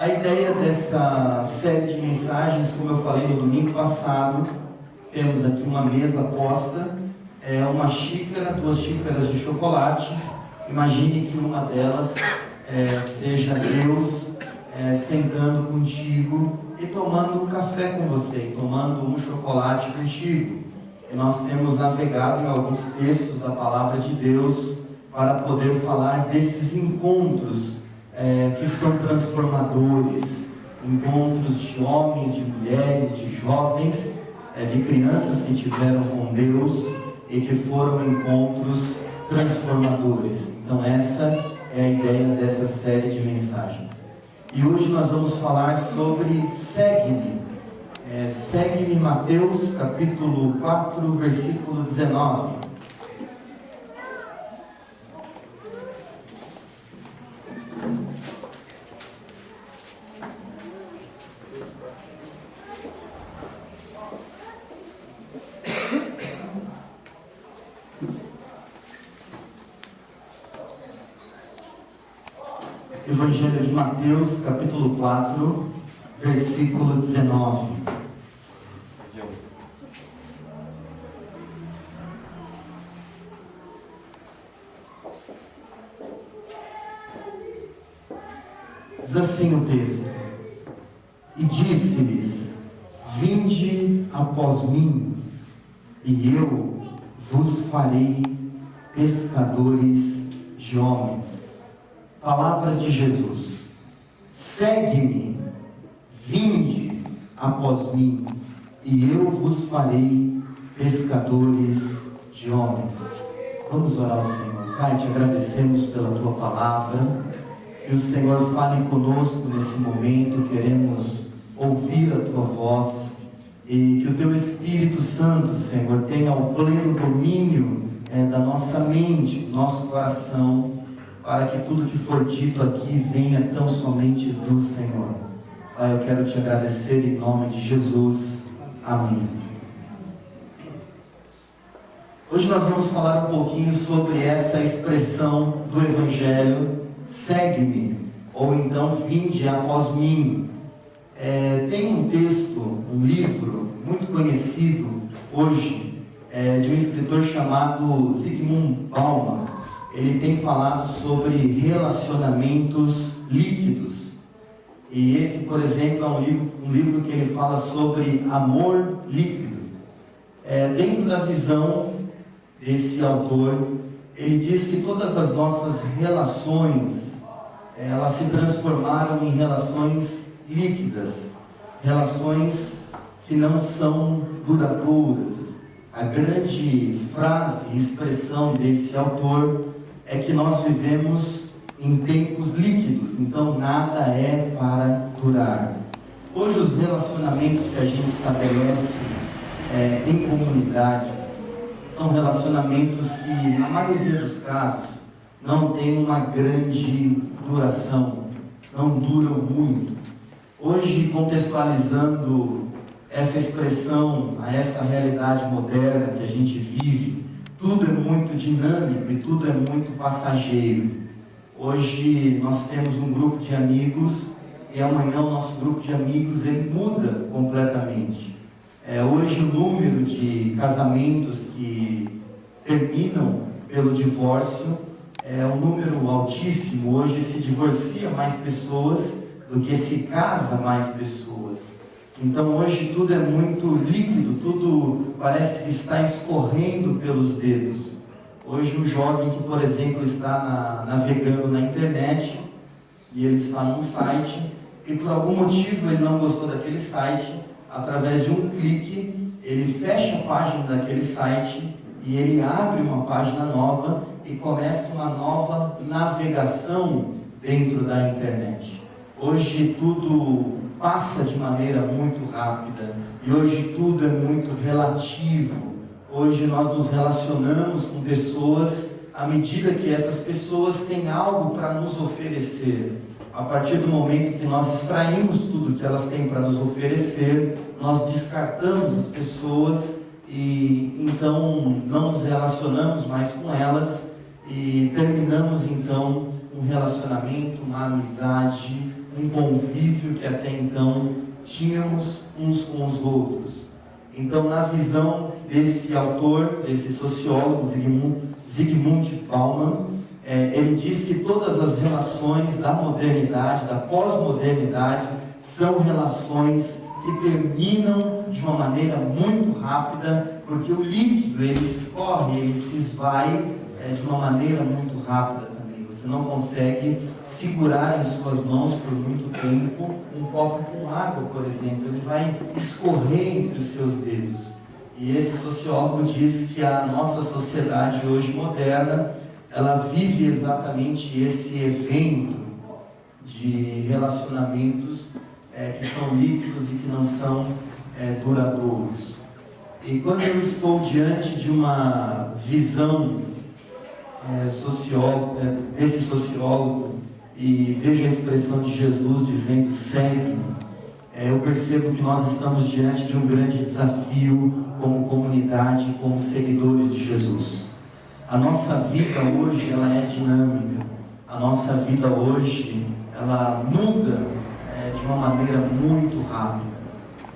A ideia dessa série de mensagens, como eu falei no domingo passado, temos aqui uma mesa posta, uma xícara, 2 xícaras de chocolate. Imagine que uma delas seja Deus sentando contigo e tomando um café com você, tomando um chocolate contigo. E nós temos navegado em alguns textos da Palavra de Deus para poder falar desses encontros que são transformadores, encontros de homens, de mulheres, de jovens, de crianças que tiveram com Deus e que foram encontros transformadores. Então essa é a ideia dessa série de mensagens. E hoje nós vamos falar sobre Segue-me. Segue-me, Mateus capítulo 4, versículo 19. Evangelho de Mateus, capítulo 4, versículo 19. Diz assim o texto: E disse-lhes: Vinde após mim, e eu vos farei pescadores de homens. Palavras de Jesus: Segue-me, vinde após mim, e eu vos farei pescadores de homens. Vamos orar ao Senhor. Pai, te agradecemos pela tua palavra. Que o Senhor fale conosco nesse momento. Queremos ouvir a tua voz e que o teu Espírito Santo, Senhor, tenha o pleno domínio da nossa mente, do nosso coração, para que tudo que for dito aqui venha tão somente do Senhor. Pai, eu quero te agradecer em nome de Jesus. Amém. Hoje nós vamos falar um pouquinho sobre essa expressão do Evangelho: segue-me, ou então vinde após mim. Tem um texto, um livro muito conhecido hoje, de um escritor chamado Zygmunt Bauman. Ele tem falado sobre relacionamentos líquidos. E esse, por exemplo, é um livro que ele fala sobre amor líquido. Dentro da visão desse autor, ele diz que todas as nossas relações, elas se transformaram em relações líquidas, relações que não são duradouras. A grande frase e expressão desse autor é que nós vivemos em tempos líquidos, então nada é para durar. Hoje os relacionamentos que a gente estabelece em comunidade são relacionamentos que, na maioria dos casos, não têm uma grande duração, não duram muito. Hoje, contextualizando essa expressão a essa realidade moderna que a gente vive, tudo é muito dinâmico e tudo é muito passageiro. Hoje nós temos um grupo de amigos e amanhã o nosso grupo de amigos ele muda completamente. Hoje o número de casamentos que terminam pelo divórcio é um número altíssimo. Hoje se divorcia mais pessoas do que se casa mais pessoas. Então hoje tudo é muito líquido, tudo parece que está escorrendo pelos dedos. Hoje um jovem que, por exemplo, está navegando na internet e ele está num site e por algum motivo ele não gostou daquele site, através de um clique ele fecha a página daquele site e ele abre uma página nova e começa uma nova navegação dentro da internet. Hoje tudo passa de maneira muito rápida e hoje tudo é muito relativo. Hoje nós nos relacionamos com pessoas à medida que essas pessoas têm algo para nos oferecer. A partir do momento que nós extraímos tudo que elas têm para nos oferecer, nós descartamos as pessoas e então não nos relacionamos mais com elas e terminamos então um relacionamento, uma amizade, um convívio que até então tínhamos uns com os outros. Então, na visão desse autor, desse sociólogo, Zygmunt Bauman, ele diz que todas as relações da modernidade, da pós-modernidade, são relações que terminam de uma maneira muito rápida, porque o líquido ele escorre, ele se esvai de uma maneira muito rápida também. Você não consegue segurar em suas mãos por muito tempo um copo com água, por exemplo, ele vai escorrer entre os seus dedos. E esse sociólogo diz que a nossa sociedade hoje moderna, ela vive exatamente esse evento de relacionamentos que são líquidos e que não são duradouros. E quando eu estou diante de uma visão desse sociólogo e vejo a expressão de Jesus dizendo segue-me, eu percebo que nós estamos diante de um grande desafio como comunidade, como seguidores de Jesus. A nossa vida hoje ela é dinâmica, a nossa vida hoje ela muda de uma maneira muito rápida.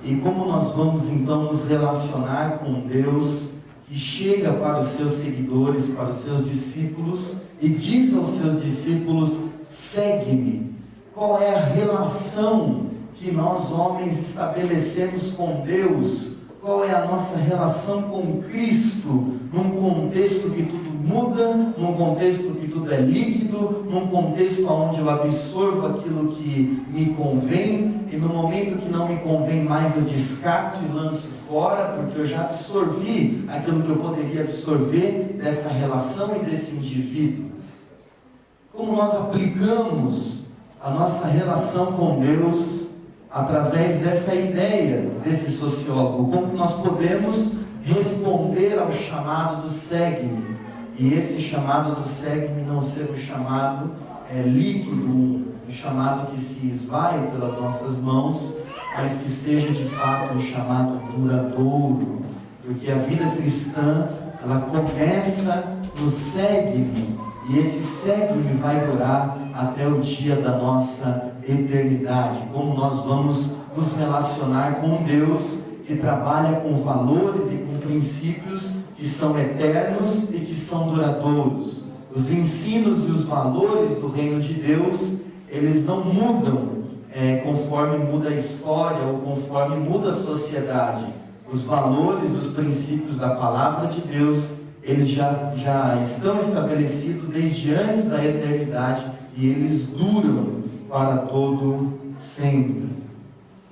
E como nós vamos então nos relacionar com Deus que chega para os seus seguidores, para os seus discípulos e diz aos seus discípulos: segue-me. Qual é a relação que nós homens estabelecemos com Deus? Qual é a nossa relação com Cristo num contexto que tudo muda, num contexto que tudo é líquido, num contexto onde eu absorvo aquilo que me convém e no momento que não me convém mais eu descarto e lanço fora, porque eu já absorvi aquilo que eu poderia absorver dessa relação e desse indivíduo. Como nós aplicamos a nossa relação com Deus através dessa ideia desse sociólogo? Como que nós podemos responder ao chamado do segue-me? E esse chamado do segue-me não ser um chamado líquido, um chamado que se esvai pelas nossas mãos, mas que seja de fato um chamado duradouro, porque a vida cristã ela começa no segue-me, e esse segue-me vai durar até o dia da nossa eternidade. Como nós vamos nos relacionar com Deus que trabalha com valores e com princípios que são eternos e que são duradouros. Os ensinos e os valores do reino de Deus, eles não mudam conforme muda a história ou conforme muda a sociedade. Os valores, os princípios da palavra de Deus, eles já estão estabelecidos desde antes da eternidade e eles duram para todo sempre.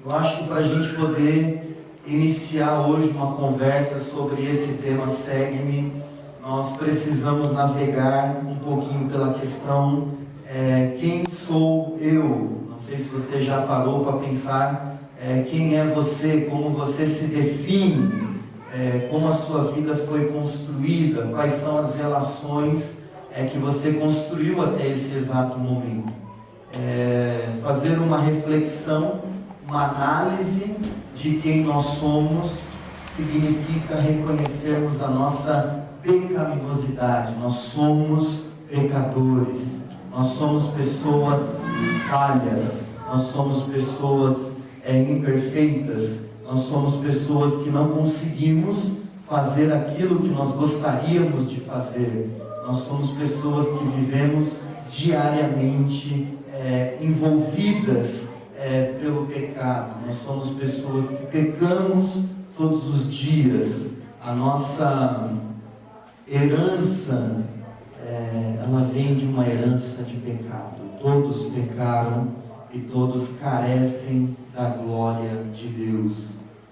Eu acho que para a gente poder iniciar hoje uma conversa sobre esse tema segue-me, nós precisamos navegar um pouquinho pela questão quem sou eu? Não sei se você já parou para pensar quem é você, como você se define, como a sua vida foi construída, quais são as relações que você construiu até esse exato momento. Fazer uma reflexão, uma análise de quem nós somos significa reconhecermos a nossa pecaminosidade. Nós somos pecadores, nós somos pessoas falhas, nós somos pessoas imperfeitas, nós somos pessoas que não conseguimos fazer aquilo que nós gostaríamos de fazer. Nós somos pessoas que vivemos diariamente envolvidas pelo pecado. Nós somos pessoas que pecamos todos os dias. A nossa herança, ela vem de uma herança de pecado. Todos pecaram e todos carecem da glória de Deus.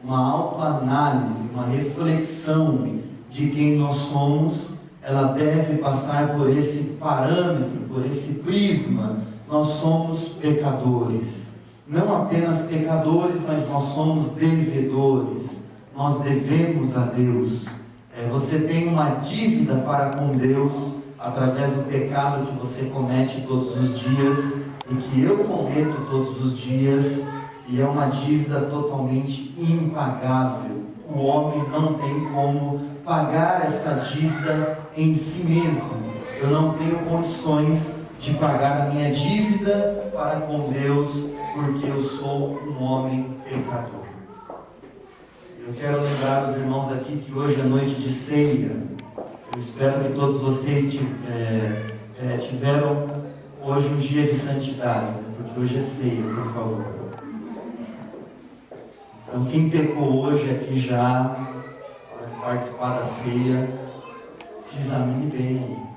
Uma autoanálise, uma reflexão de quem nós somos, ela deve passar por esse parâmetro, por esse prisma. Nós somos pecadores. Não apenas pecadores, mas nós somos devedores. Nós devemos a Deus. Você tem uma dívida para com Deus através do pecado que você comete todos os dias e que eu cometo todos os dias, e é uma dívida totalmente impagável. O homem não tem como pagar essa dívida em si mesmo. Eu não tenho condições de pagar a minha dívida para com Deus, porque eu sou um homem pecador. Eu quero lembrar os irmãos aqui que hoje é noite de ceia. Eu espero que todos vocês tiveram hoje um dia de santidade, porque hoje é ceia, por favor. Então quem pecou hoje aqui já, para participar da ceia, se examine bem.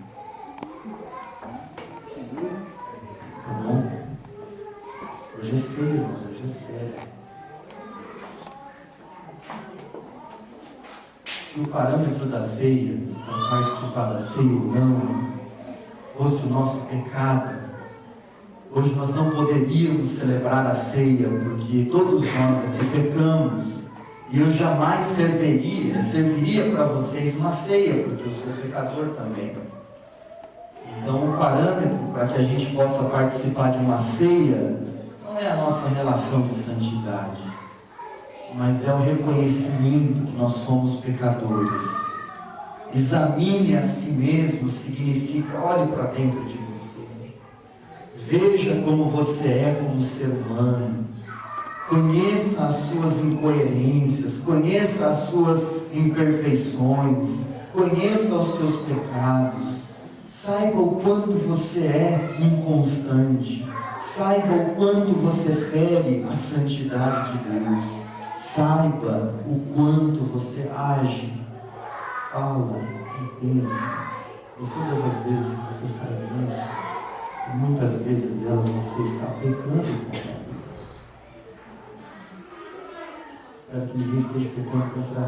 Tá bom? Hoje é ceia, hoje é ceia. Se o parâmetro da ceia, para participar da ceia ou não, fosse o nosso pecado, hoje nós não poderíamos celebrar a ceia, porque todos nós aqui pecamos, e eu jamais serviria para vocês uma ceia, porque eu sou pecador também. Então o parâmetro para que a gente possa participar de uma ceia, não é a nossa relação de santidade, mas é o reconhecimento que nós somos pecadores. Examine a si mesmo significa, olhe para dentro de você. Veja como você é como ser humano. Conheça as suas incoerências, conheça as suas imperfeições, conheça os seus pecados. Saiba o quanto você é inconstante. Saiba o quanto você fere a santidade de Deus. Saiba o quanto você age, fala e pensa. E todas as vezes que você faz isso, e muitas vezes delas você está pecando contra Deus. Espero que ninguém esteja pecando contra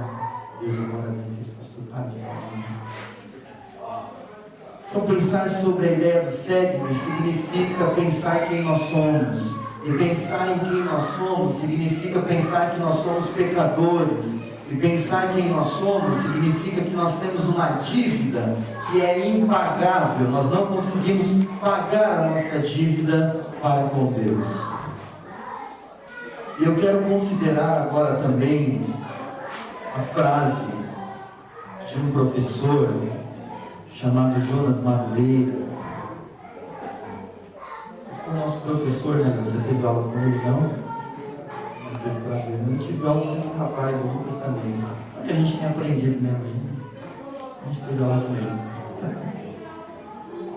Deus agora, que esse pastor está de falando. Então pensar sobre a ideia do segue-me significa pensar quem nós somos. E pensar em quem nós somos significa pensar que nós somos pecadores. E pensar quem nós somos significa que nós temos uma dívida que é impagável. Nós não conseguimos pagar a nossa dívida para com Deus. E eu quero considerar agora também a frase de um professor chamado Jonas Madureira. O nosso professor, né? Você teve aula com ele, não? Não teve prazer. Eu não tive aula com esse rapaz, o Lucas também. É o que a gente tem aprendido, né? A gente teve aula com ele.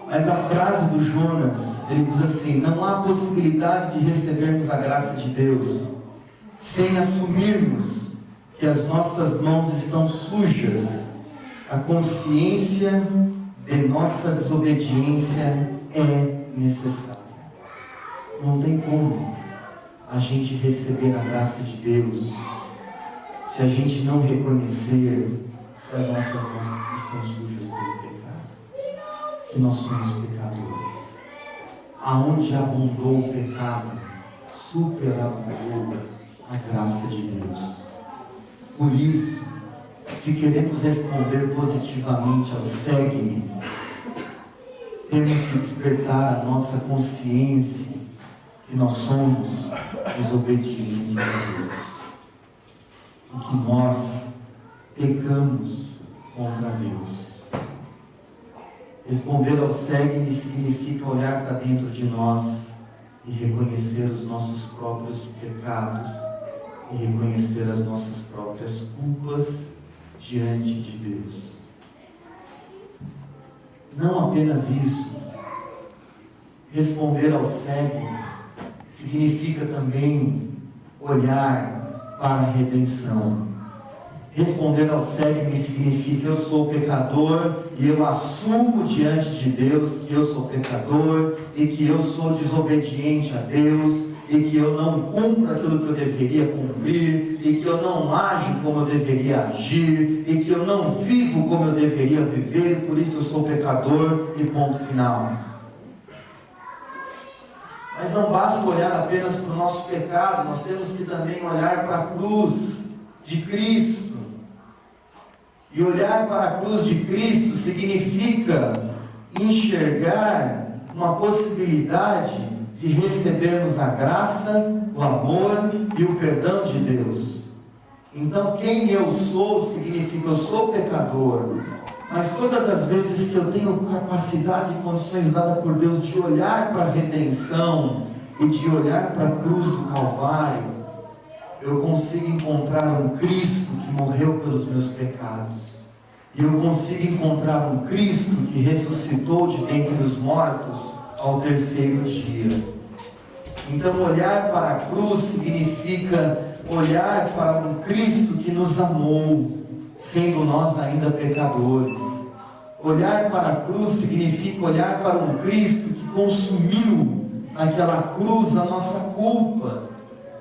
Mas a frase do Jonas, ele diz assim: não há possibilidade de recebermos a graça de Deus sem assumirmos que as nossas mãos estão sujas. A consciência de nossa desobediência é necessária. Não tem como a gente receber a graça de Deus se a gente não reconhecer que as nossas mãos estão sujas pelo pecado, que nós somos pecadores. Aonde abundou o pecado, superabundou a graça de Deus. Por isso, se queremos responder positivamente ao segue-me, temos que despertar a nossa consciência que nós somos desobedientes a Deus e que nós pecamos contra Deus. Responder ao segue-me significa olhar para dentro de nós e reconhecer os nossos próprios pecados e reconhecer as nossas próprias culpas diante de Deus. Não apenas isso, responder ao segue-me significa também olhar para a redenção. Responder ao segue-me significa: eu sou pecador e eu assumo diante de Deus que eu sou pecador e que eu sou desobediente a Deus e que eu não cumpro aquilo que eu deveria cumprir e que eu não ajo como eu deveria agir e que eu não vivo como eu deveria viver e por isso eu sou pecador e ponto final. Mas não basta olhar apenas para o nosso pecado, nós temos que também olhar para a cruz de Cristo. E olhar para a cruz de Cristo significa enxergar uma possibilidade de recebermos a graça, o amor e o perdão de Deus. Então, quem eu sou significa: eu sou pecador, Mas todas as vezes que eu tenho capacidade e condições dadas por Deus de olhar para a redenção e de olhar para a cruz do Calvário, eu consigo encontrar um Cristo que morreu pelos meus pecados. E eu consigo encontrar um Cristo que ressuscitou de dentre os mortos ao terceiro dia. Então, olhar para a cruz significa olhar para um Cristo que nos amou, sendo nós ainda pecadores. Olhar para a cruz significa olhar para um Cristo que consumiu naquela cruz a nossa culpa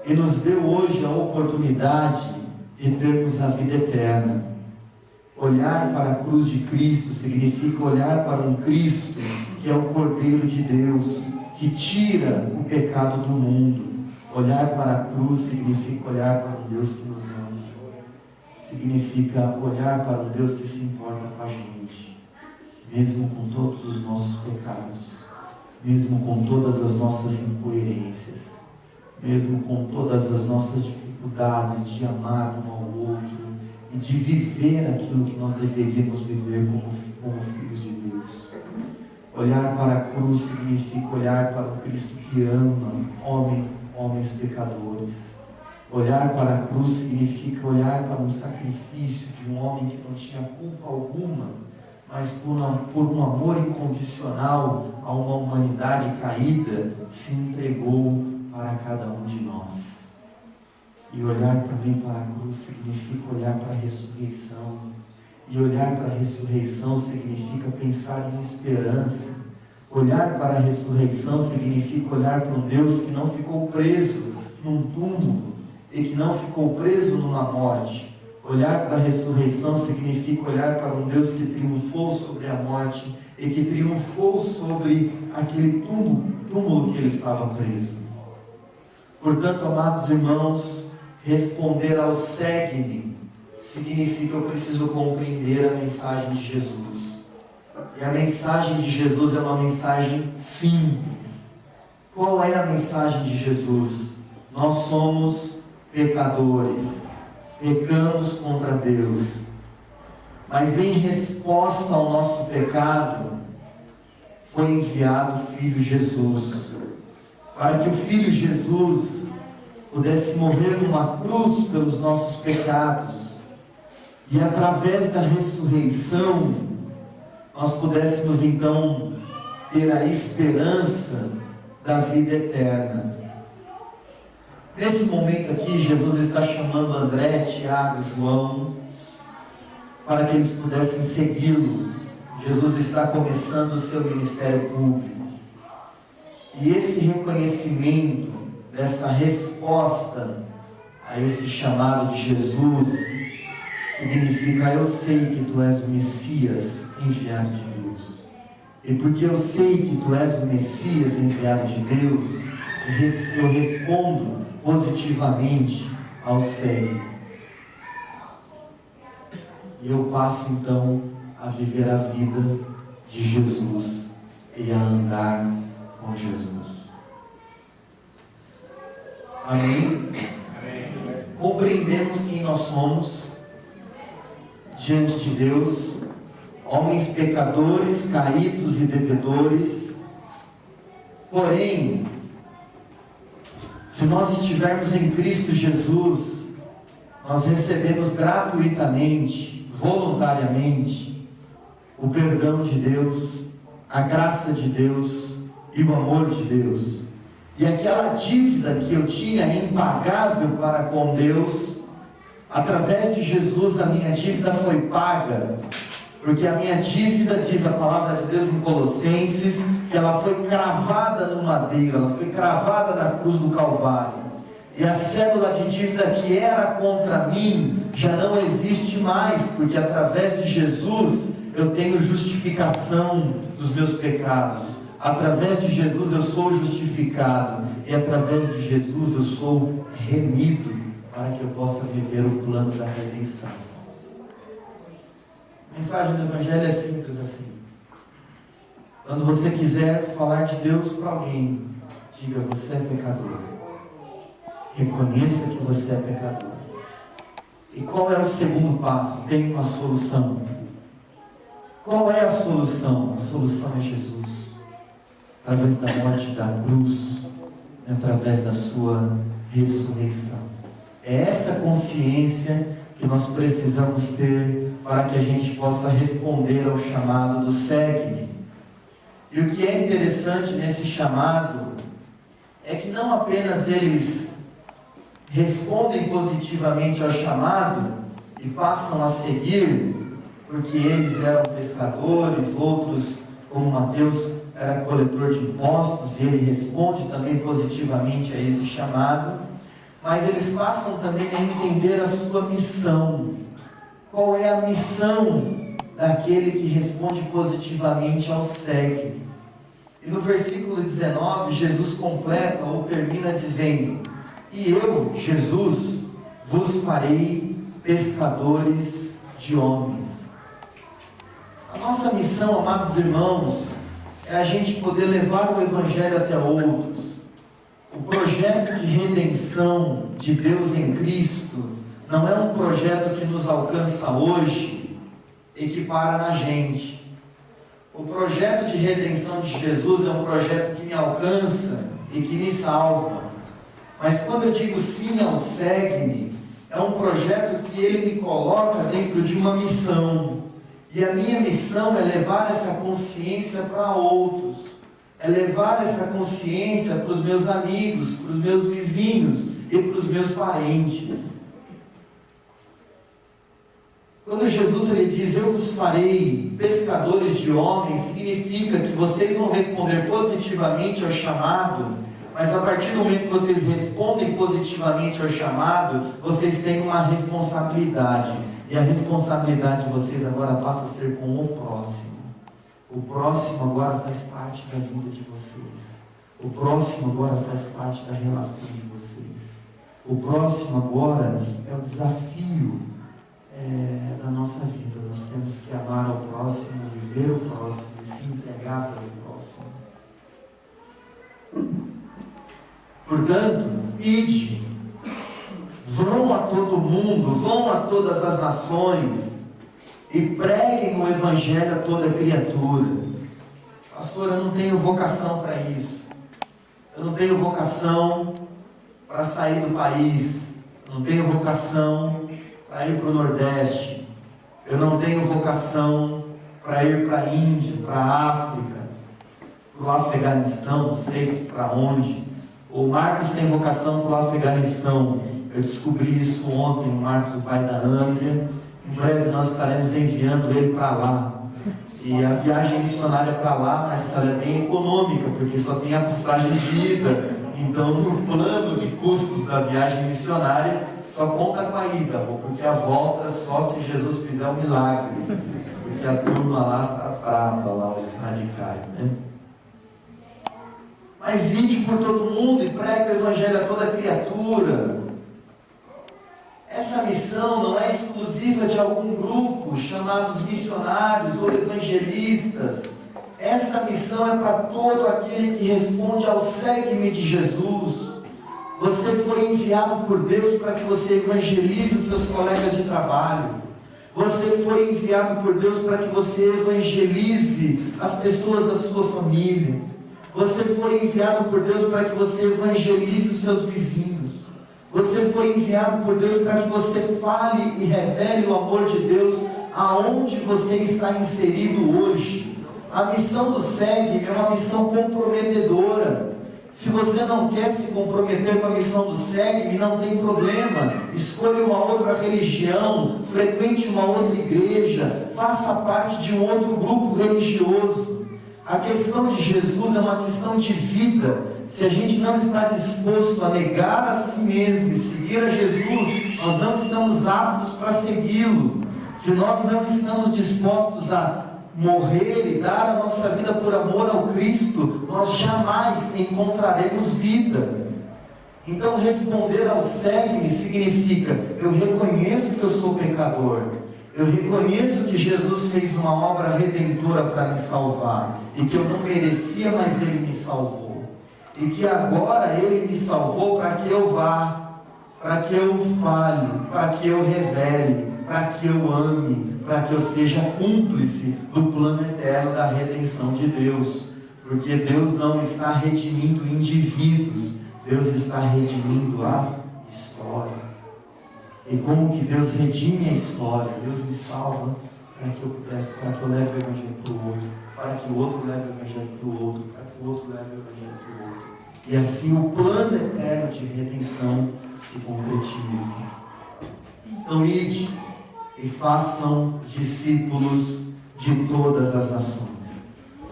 e nos deu hoje a oportunidade de termos a vida eterna. Olhar para a cruz de Cristo significa olhar para um Cristo que é o Cordeiro de Deus, que tira o pecado do mundo. Olhar para a cruz significa olhar para um Deus que nos ama. Significa olhar para um Deus que se importa com a gente, mesmo com todos os nossos pecados, mesmo com todas as nossas incoerências, mesmo com todas as nossas dificuldades de amar um ao outro e de viver aquilo que nós deveríamos viver como filhos de Deus. Olhar para a cruz significa olhar para um Cristo que ama homens pecadores. Olhar para a cruz significa olhar para um sacrifício de um homem que não tinha culpa alguma, mas por um amor incondicional a uma humanidade caída, se entregou para cada um de nós. E olhar também para a cruz significa olhar para a ressurreição. E olhar para a ressurreição significa pensar em esperança. Olhar para a ressurreição significa olhar para um Deus que não ficou preso num túmulo e que não ficou preso numa morte. Olhar para a ressurreição significa olhar para um Deus que triunfou sobre a morte e que triunfou sobre aquele túmulo que ele estava preso. Portanto, amados irmãos, responder ao segue-me significa eu preciso compreender a mensagem de Jesus. E a mensagem de Jesus é uma mensagem simples. Qual é a mensagem de Jesus? Nós somos pecadores, pecamos contra Deus, mas em resposta ao nosso pecado, foi enviado o Filho Jesus, para que o Filho Jesus pudesse morrer numa cruz pelos nossos pecados, e através da ressurreição, nós pudéssemos então ter a esperança da vida eterna. Nesse momento aqui, Jesus está chamando André, Tiago, João, para que eles pudessem segui-lo. Jesus está começando o seu ministério público. E esse reconhecimento, dessa resposta a esse chamado de Jesus, significa: eu sei que tu és o Messias enviado de Deus. E porque eu sei que tu és o Messias enviado de Deus, eu respondo positivamente ao segue. E eu passo então a viver a vida de Jesus e a andar com Jesus. Amém? Compreendemos quem nós somos diante de Deus, homens pecadores, caídos e devedores. Porém, se nós estivermos em Cristo Jesus, nós recebemos gratuitamente, voluntariamente, o perdão de Deus, a graça de Deus e o amor de Deus. E aquela dívida que eu tinha impagável para com Deus, através de Jesus a minha dívida foi paga, porque a minha dívida, diz a palavra de Deus em Colossenses, que ela foi cravada no madeiro, ela foi cravada na cruz do Calvário. E a cédula de dívida que era contra mim já não existe mais, porque através de Jesus eu tenho justificação dos meus pecados. Através de Jesus eu sou justificado, e através de Jesus eu sou remido, para que eu possa viver o plano da redenção. A mensagem do Evangelho é simples assim. Quando você quiser falar de Deus para alguém, diga: você é pecador. Reconheça que você é pecador. E qual é o segundo passo? Tem uma solução. Qual é a solução? A solução é Jesus. Através da morte da cruz, através da sua ressurreição. É essa consciência que nós precisamos ter para que a gente possa responder ao chamado do segue-me. E o que é interessante nesse chamado é que não apenas eles respondem positivamente ao chamado e passam a seguir, porque eles eram pescadores, outros, como Mateus, era coletor de impostos, e ele responde também positivamente a esse chamado, mas eles passam também a entender a sua missão. Qual é a missão daquele que responde positivamente ao segue? E no versículo 19, Jesus completa ou termina dizendo: e eu, Jesus, vos farei pescadores de homens. A nossa missão, amados irmãos, é a gente poder levar o Evangelho até outros. O projeto de redenção de Deus em Cristo não é um projeto que nos alcança hoje e que para na gente. O projeto de redenção de Jesus é um projeto que me alcança e que me salva. Mas quando eu digo sim ao segue-me, é um projeto que ele me coloca dentro de uma missão. E a minha missão é levar essa consciência para outros. É levar essa consciência para os meus amigos, para os meus vizinhos e para os meus parentes. Quando Jesus ele diz, eu vos farei pescadores de homens, significa que vocês vão responder positivamente ao chamado, mas a partir do momento que vocês respondem positivamente ao chamado, vocês têm uma responsabilidade. E a responsabilidade de vocês agora passa a ser com o próximo. O próximo agora faz parte da vida de vocês. O próximo agora faz parte da relação de vocês. O próximo agora é o desafio da nossa vida. Nós temos que amar ao próximo, viver o próximo e se entregar para o próximo. Portanto, ide, vão a todo mundo, vão a todas as nações e preguem o Evangelho a toda criatura. Pastor, eu não tenho vocação para isso. Eu não tenho vocação para sair do país. Eu não tenho vocação para ir para o Nordeste. Eu não tenho vocação para ir para a Índia, para a África, para o Afeganistão, não sei para onde. O Marcos tem vocação para o Afeganistão. Eu descobri isso ontem, o Marcos, o pai da Andrea. Em breve nós estaremos enviando ele para lá. E a viagem missionária para lá, mas ela é bem econômica, porque só tem a passagem de ida. Então, no plano de custos da viagem missionária, só conta com a ida, porque a volta só se Jesus fizer um milagre. Porque a turma lá está brava, lá os radicais, né? Mas ide por todo mundo e prega o Evangelho a toda criatura. Essa missão não é exclusiva de algum grupo, chamados missionários ou evangelistas. Essa missão é para todo aquele que responde ao segue-me de Jesus. Você foi enviado por Deus para que você evangelize os seus colegas de trabalho. Você foi enviado por Deus para que você evangelize as pessoas da sua família. Você foi enviado por Deus para que você evangelize os seus vizinhos. Você foi enviado por Deus para que você fale e revele o amor de Deus aonde você está inserido hoje. A missão do segue é uma missão comprometedora. Se você não quer se comprometer com a missão do segue, não tem problema. Escolha uma outra religião, frequente uma outra igreja, faça parte de um outro grupo religioso. A questão de Jesus é uma questão de vida. Se a gente não está disposto a negar a si mesmo e seguir a Jesus, nós não estamos aptos para segui-lo. Se nós não estamos dispostos a morrer e dar a nossa vida por amor ao Cristo, nós jamais encontraremos vida. Então responder ao segue-me significa: eu reconheço que eu sou pecador, eu reconheço que Jesus fez uma obra redentora para me salvar, e que eu não merecia, mas Ele me salvou, e que agora Ele me salvou para que eu vá, para que eu fale, para que eu revele, para que eu ame, para que eu seja cúmplice do plano eterno da redenção de Deus. Porque Deus não está redimindo indivíduos, Deus está redimindo a história. E como que Deus redime a história? Deus me salva para que eu leve o Evangelho para o outro, para que o outro leve o Evangelho para o outro, para que o outro leve o Evangelho para o outro. E assim o plano eterno de redenção se concretize. Então, ide e façam discípulos de todas as nações.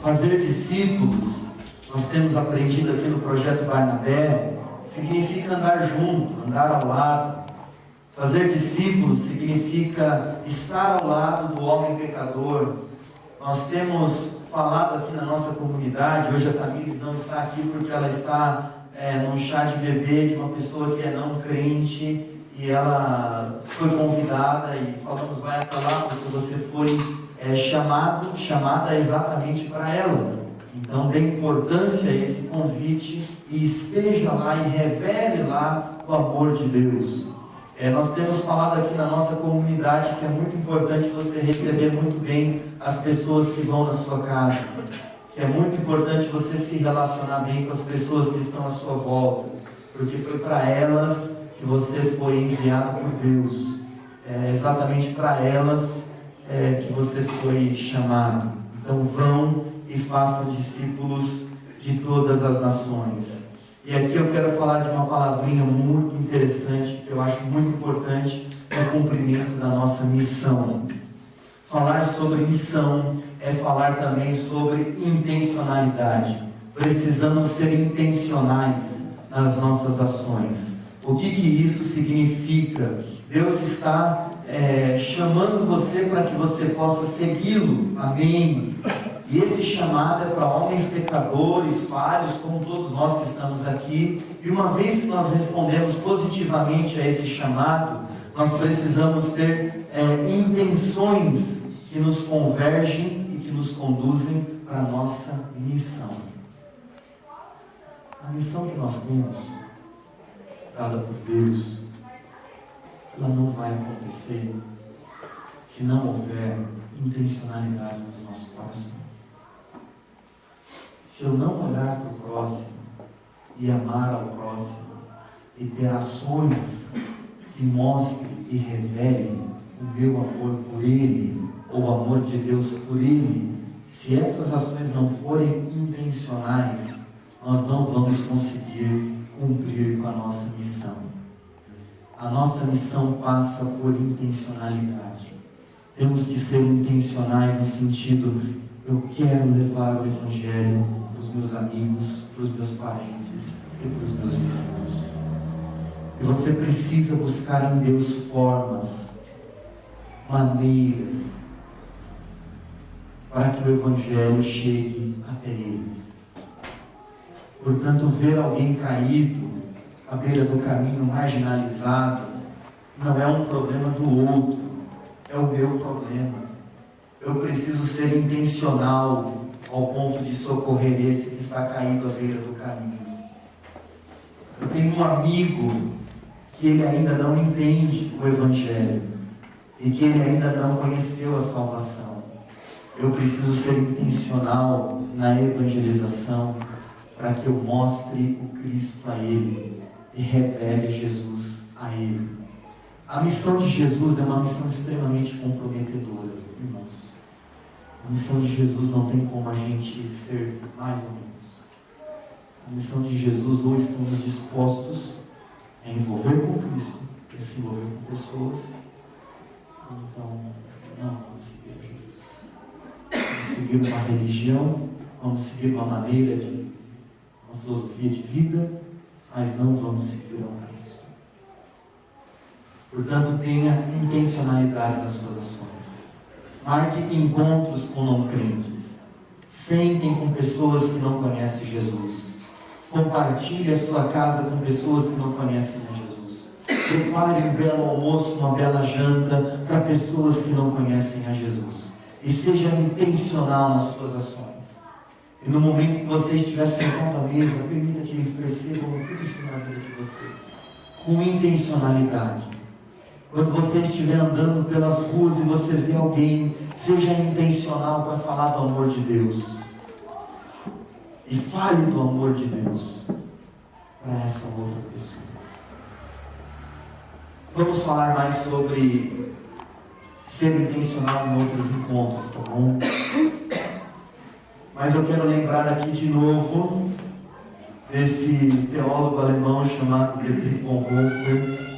Fazer discípulos, nós temos aprendido aqui no Projeto Barnabé, significa andar junto, andar ao lado. Fazer discípulos significa estar ao lado do homem pecador. Nós temos falado aqui na nossa comunidade, hoje a Tamires não está aqui porque ela está num chá de bebê de uma pessoa que é não crente, e ela foi convidada e falamos, vai até lá porque você foi chamada exatamente para ela. Então dê importância a esse convite e esteja lá e revele lá o amor de Deus. Nós temos falado aqui na nossa comunidade que é muito importante você receber muito bem as pessoas que vão na sua casa, que é muito importante você se relacionar bem com as pessoas que estão à sua volta, porque foi para elas que você foi enviado por Deus, exatamente para elas que você foi chamado. Então vão e façam discípulos de todas as nações. E aqui eu quero falar de uma palavrinha muito interessante, que eu acho muito importante no cumprimento da nossa missão. Falar sobre missão é falar também sobre intencionalidade. Precisamos ser intencionais nas nossas ações. O que isso significa? Deus está chamando você para que você possa segui-lo. Amém? E esse chamado é para homens pecadores, falhos, como todos nós que estamos aqui. E uma vez que nós respondemos positivamente a esse chamado, nós precisamos ter intenções que nos convergem e que nos conduzem para a nossa missão. A missão que nós temos, dada por Deus, ela não vai acontecer se não houver intencionalidade nos nossos corações. Se eu não olhar para o próximo e amar ao próximo e ter ações que mostrem e revelem o meu amor por ele, ou o amor de Deus por ele, se essas ações não forem intencionais, nós não vamos conseguir cumprir com a nossa missão. A nossa missão passa por intencionalidade. Temos que ser intencionais no sentido, eu quero levar o Evangelho para os meus amigos, para os meus parentes e para os meus vizinhos. E você precisa buscar em Deus formas, maneiras, para que o Evangelho chegue até eles. Portanto, ver alguém caído à beira do caminho, marginalizado, não é um problema do outro, é o meu problema. Eu preciso ser intencional ao ponto de socorrer esse que está caído à beira do caminho. Eu tenho um amigo que ele ainda não entende o Evangelho e que ele ainda não conheceu a salvação. Eu preciso ser intencional na evangelização para que eu mostre o Cristo a ele e revele Jesus a ele. A missão de Jesus é uma missão extremamente comprometedora, irmãos. A missão de Jesus não tem como a gente ser mais ou menos. A missão de Jesus, ou estamos dispostos a envolver com Cristo, a se envolver com pessoas, ou então não vamos seguir Jesus. Vamos seguir uma religião, vamos seguir uma maneira de uma filosofia de vida, mas não vamos seguir ao Cristo. Portanto, tenha intencionalidade nas suas ações. Marque encontros com não crentes. Sentem com pessoas que não conhecem Jesus. Compartilhe a sua casa com pessoas que não conhecem a Jesus. Prepare um belo almoço, uma bela janta para pessoas que não conhecem a Jesus. E seja intencional nas suas ações. E no momento que você estiver sentado à mesa, permita que eles percebam o Cristo na vida de vocês. Com intencionalidade. Quando você estiver andando pelas ruas e você vê alguém, seja intencional para falar do amor de Deus. E fale do amor de Deus para essa outra pessoa. Vamos falar mais sobre ser intencional em outros encontros, tá bom? Mas eu quero lembrar aqui de novo desse teólogo alemão chamado Dietrich Bonhoeffer.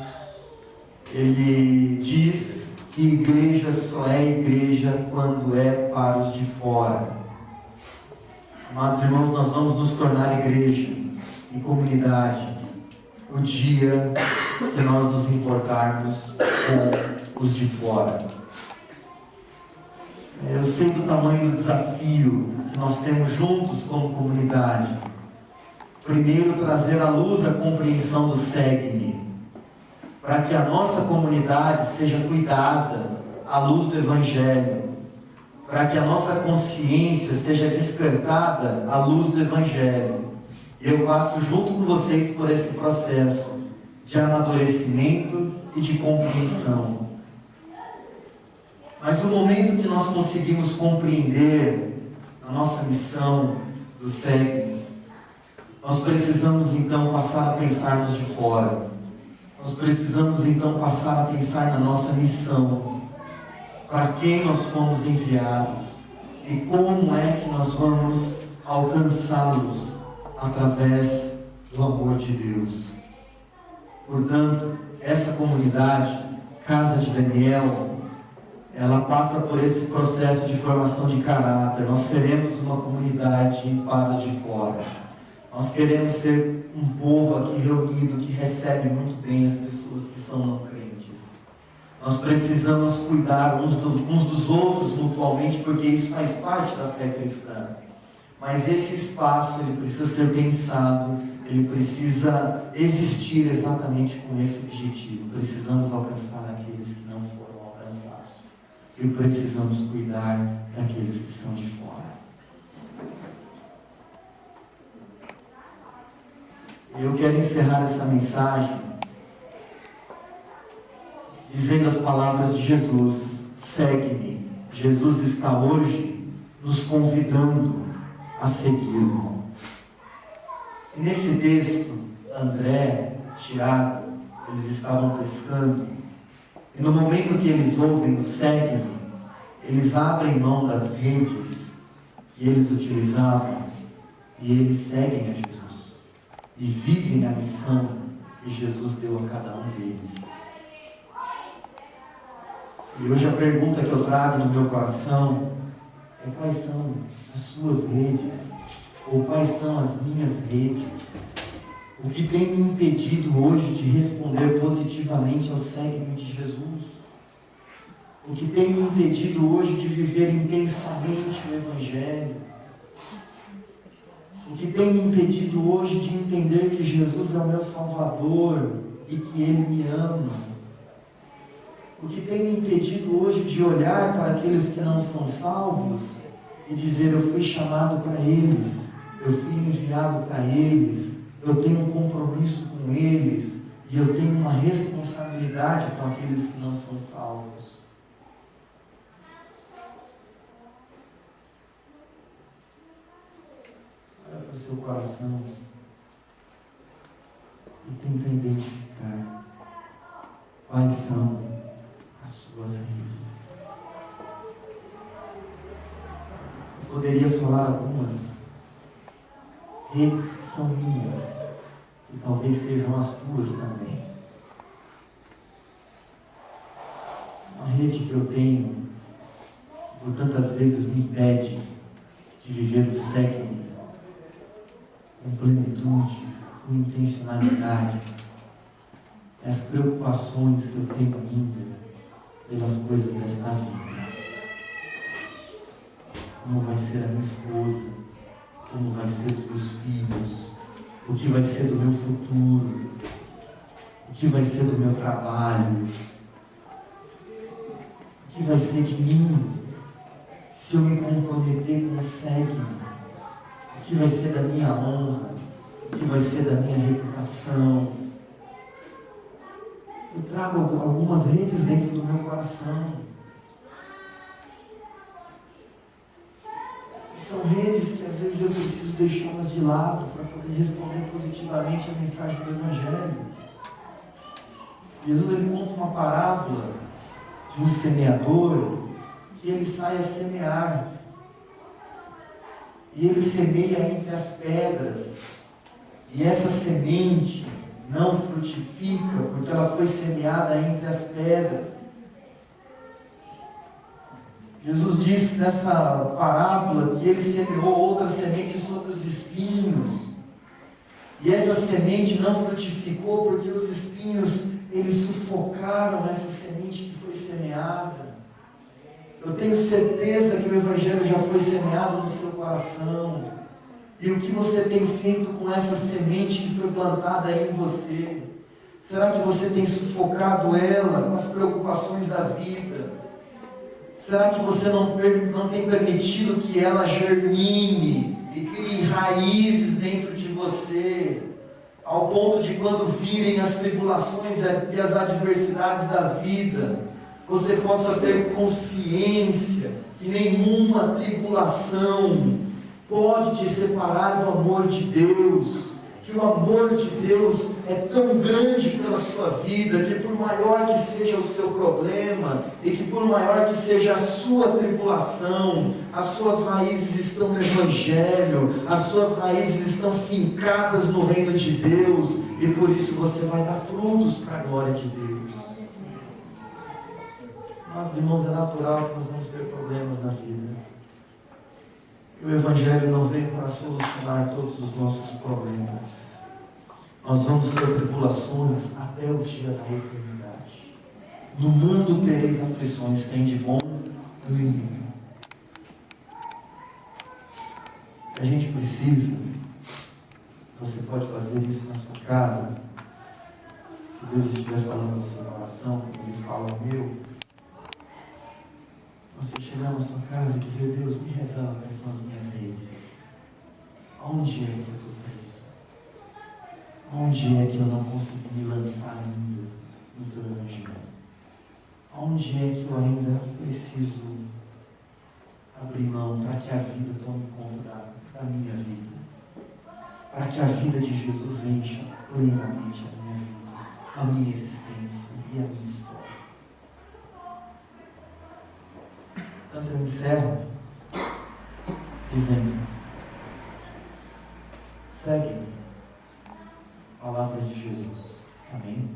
Ele diz que igreja só é igreja quando é para os de fora. Amados irmãos, nós vamos nos tornar igreja e comunidade o dia que nós nos importarmos com os de fora. Eu sei do tamanho do desafio que nós temos juntos como comunidade. Primeiro, trazer à luz a compreensão do segue-me, para que a nossa comunidade seja cuidada à luz do Evangelho, para que a nossa consciência seja despertada à luz do Evangelho. Eu passo junto com vocês por esse processo de amadurecimento e de compreensão. Mas no momento que nós conseguimos compreender a nossa missão do segue, nós precisamos então passar a pensarmos de fora. Nós precisamos então passar a pensar na nossa missão, para quem nós fomos enviados e como é que nós vamos alcançá-los através do amor de Deus. Portanto, essa comunidade, Casa de Daniel, ela passa por esse processo de formação de caráter. Nós seremos uma comunidade para os de fora. Nós queremos ser um povo aqui reunido que recebe muito bem as pessoas que são não crentes. Nós precisamos cuidar uns dos outros mutuamente, porque isso faz parte da fé cristã. Mas esse espaço, ele precisa ser pensado, ele precisa existir exatamente com esse objetivo. Precisamos alcançar aqueles que não foram alcançados. E precisamos cuidar daqueles que são de fora. Eu quero encerrar essa mensagem dizendo as palavras de Jesus: segue-me. Jesus está hoje nos convidando a segui-lo. E nesse texto, André, Tiago, eles estavam pescando, e no momento que eles ouvem o segue-me, eles abrem mão das redes que eles utilizavam e eles seguem a Jesus. E vivem a missão que Jesus deu a cada um deles. E hoje a pergunta que eu trago no meu coração é: quais são as suas redes? Ou quais são as minhas redes? O que tem me impedido hoje de responder positivamente ao segue-me de Jesus? O que tem me impedido hoje de viver intensamente o Evangelho? O que tem me impedido hoje de entender que Jesus é o meu Salvador e que Ele me ama? O que tem me impedido hoje de olhar para aqueles que não são salvos e dizer: eu fui chamado para eles, eu fui enviado para eles, eu tenho um compromisso com eles e eu tenho uma responsabilidade com aqueles que não são salvos? Olha para o seu coração e tenta identificar quais são as suas redes. Eu poderia falar algumas redes que são minhas e talvez sejam as tuas também. Uma rede que eu tenho, por tantas vezes me impede de viver o segue-me com plenitude, com intencionalidade, as preocupações que eu tenho ainda pelas coisas desta vida. Como vai ser a minha esposa, como vai ser os meus filhos, o que vai ser do meu futuro, o que vai ser do meu trabalho, o que vai ser de mim se eu me comprometer com o segue-me, o que vai ser da minha honra, o que vai ser da minha reputação. Eu trago lançado algumas redes dentro do meu coração. E são redes que às vezes eu preciso deixá-las de lado para poder responder positivamente a mensagem do Evangelho. Jesus ele conta uma parábola de um semeador que ele sai a semear. E ele semeia entre as pedras. E essa semente não frutifica porque ela foi semeada entre as pedras. Jesus disse nessa parábola que ele semeou outra semente sobre os espinhos. E essa semente não frutificou porque os espinhos, eles sufocaram essa semente que foi semeada. Eu tenho certeza que o Evangelho já foi semeado no seu coração. E o que você tem feito com essa semente que foi plantada aí em você? Será que você tem sufocado ela com as preocupações da vida? Será que você não tem permitido que ela germine e crie raízes dentro de você, ao ponto de quando virem as tribulações e as adversidades da vida, você possa ter consciência que nenhuma tribulação pode te separar do amor de Deus, que o amor de Deus é tão grande pela sua vida, que por maior que seja o seu problema, e que por maior que seja a sua tribulação, as suas raízes estão no Evangelho, as suas raízes estão fincadas no reino de Deus, e por isso você vai dar frutos para a glória de Deus. Amados irmãos, é natural que nós vamos ter problemas na vida. O Evangelho não veio para solucionar todos os nossos problemas. Nós vamos ter tribulações até o dia da eternidade. No mundo tereis aflições, tem de bom ânimo. A gente precisa, você pode fazer isso na sua casa. Se Deus estiver falando no seu coração, Ele fala ao meu. Você chegar na sua casa e dizer: Deus, me revela quais são as minhas redes. Onde é que eu estou preso? Onde é que eu não consegui me lançar ainda no teu Evangelho? Onde é que eu ainda preciso abrir mão para que a vida tome conta da minha vida? Para que a vida de Jesus encha plenamente a minha vida, a minha existência e a minha história. Então eu encerro dizendo: segue-me, palavras de Jesus. Amém?